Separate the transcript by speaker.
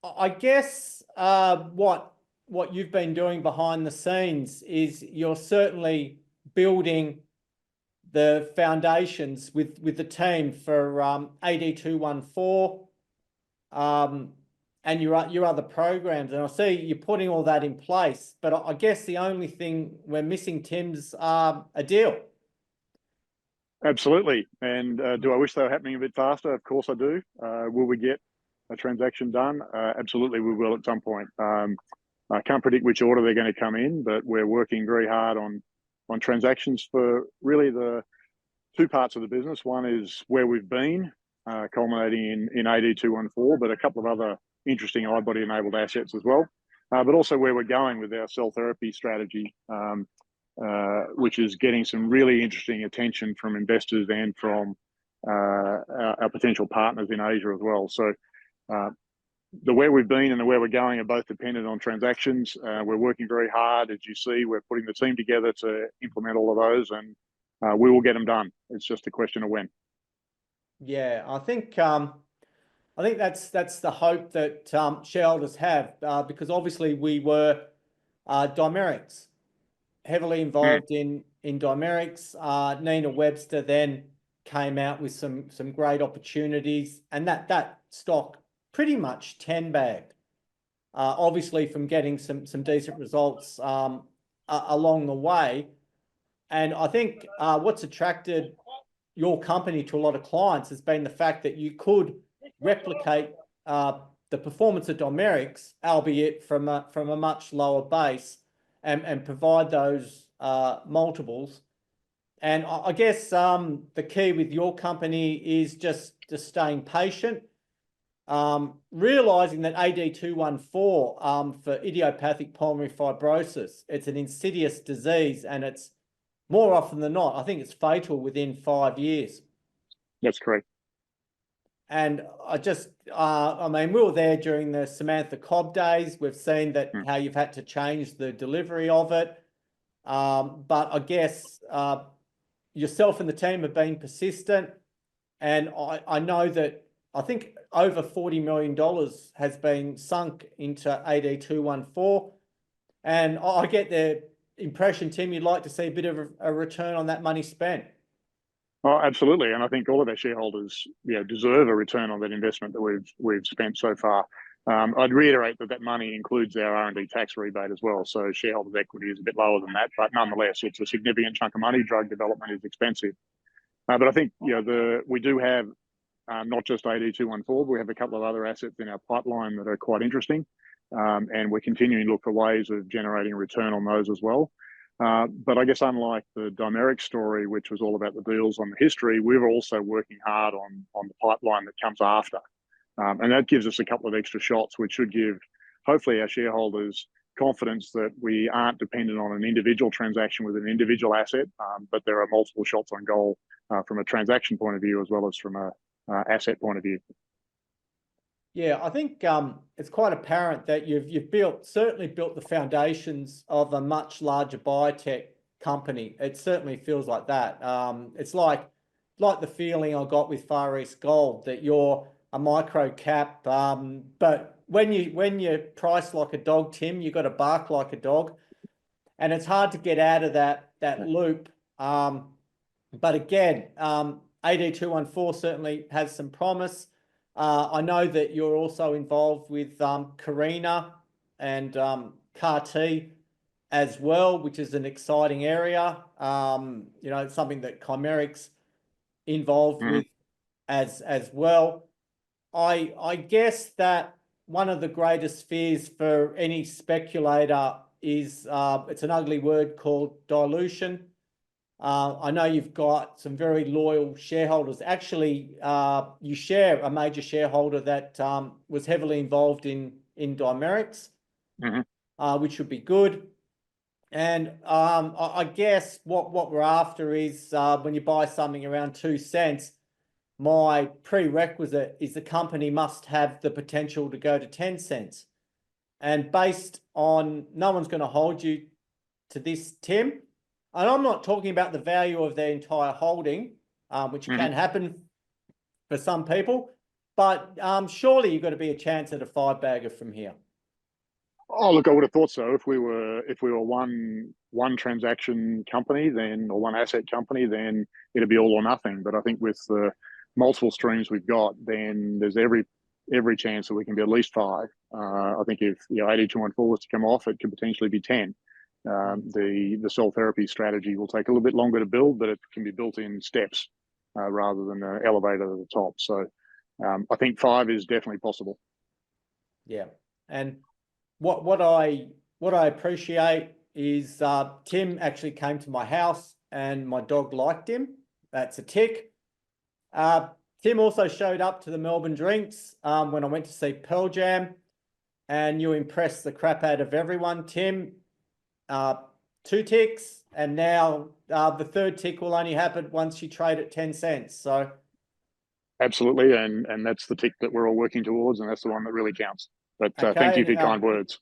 Speaker 1: I guess what you've been doing behind the scenes is you're certainly building the foundations with the team for AD214 and your other programs. And I see you're putting all that in place. But I guess the only thing we're missing, Tim's a deal.
Speaker 2: Absolutely. And do I wish they were happening a bit faster? Of course I do. Will we get a transaction done? Absolutely, we will at some point. I can't predict which order they're going to come in, but we're working very hard on transactions for really the two parts of the business. One is where we've been, culminating in AD214, but a couple of other interesting iBody enabled assets as well. But also where we're going with our cell therapy strategy, which is getting some really interesting attention from investors and from our potential partners in Asia as well. So the where we've been and the where we're going are both dependent on transactions. We're working very hard. As you see, we're putting the team together to implement all of those, and we will get them done. It's just a question of when.
Speaker 1: Yeah, I think that's the hope that shareholders have, because obviously we were Dimerics, heavily involved in Dimerics. Nina Webster then came out with some great opportunities, and that stock pretty much 10-bagged, obviously from getting some decent results along the way. And I think what's attracted your company to a lot of clients has been the fact that you could replicate the performance of Dimerics, albeit from a much lower base, and provide those multiples. And I guess the key with your company is just staying patient, realizing that AD214 for idiopathic pulmonary fibrosis, it's an insidious disease, and it's more often than not, I think it's fatal within 5 years.
Speaker 2: That's correct.
Speaker 1: And I mean, we were there during the Samantha Cobb days. We've seen that how you've had to change the delivery of it. But I guess yourself and the team have been persistent. And I know that I think over $40 million has been sunk into AD214. And I get the impression, Tim, you'd like to see a bit of a return on that money spent.
Speaker 2: Oh, absolutely, and I think all of our shareholders, deserve a return on that investment that we've spent so far. I'd reiterate that money includes our R&D tax rebate as well, so shareholders' equity is a bit lower than that, but nonetheless, it's a significant chunk of money. Drug development is expensive, but I think we do have not just AD214, but we have a couple of other assets in our pipeline that are quite interesting, and we're continuing to look for ways of generating a return on those as well. But I guess unlike the Dimeric story, which was all about the deals on the history, we're also working hard on the pipeline that comes after. And that gives us a couple of extra shots, which should give, hopefully, our shareholders confidence that we aren't dependent on an individual transaction with an individual asset, but there are multiple shots on goal from a transaction point of view as well as from a asset point of view.
Speaker 1: Yeah, I think it's quite apparent that you've certainly built the foundations of a much larger biotech company. It certainly feels like that. It's like the feeling I got with Far East Gold, that you're a micro cap, but when you price like a dog, Tim, you got to bark like a dog, and it's hard to get out of that loop. But again, AD214 certainly has some promise. I know that you're also involved with Carina and CAR-T as well, which is an exciting area. It's something that Chimeric's involved with as well. I guess that one of the greatest fears for any speculator is it's an ugly word called dilution. I know you've got some very loyal shareholders. Actually, you share a major shareholder that was heavily involved in Dimerics, which would be good. And I guess what we're after is when you buy something around 2 cents, my prerequisite is the company must have the potential to go to 10 cents. And based on, no one's going to hold you to this, Tim. And I'm not talking about the value of their entire holding, which can happen for some people. but surely you've got to be a chance at a 5-bagger from here.
Speaker 2: Oh, look, I would have thought so. If we were one transaction company, then, or one asset company, then it'd be all or nothing. But I think with the multiple streams we've got, then there's every chance that we can be at least 5. I think if 8214 was to come off, it could potentially be 10. The cell therapy strategy will take a little bit longer to build, but it can be built in steps rather than an elevator at the top. So I think 5 is definitely possible.
Speaker 1: Yeah, and what I appreciate is Tim actually came to my house and my dog liked him. That's a tick. Tim also showed up to the Melbourne Drinks when I went to see Pearl Jam, and you impressed the crap out of everyone, Tim. 2 ticks, and now the 3rd tick will only happen once you trade at 10 cents. So
Speaker 2: absolutely, and that's the tick that we're all working towards, and that's the one that really counts. But
Speaker 1: okay,
Speaker 2: thank you for your kind words.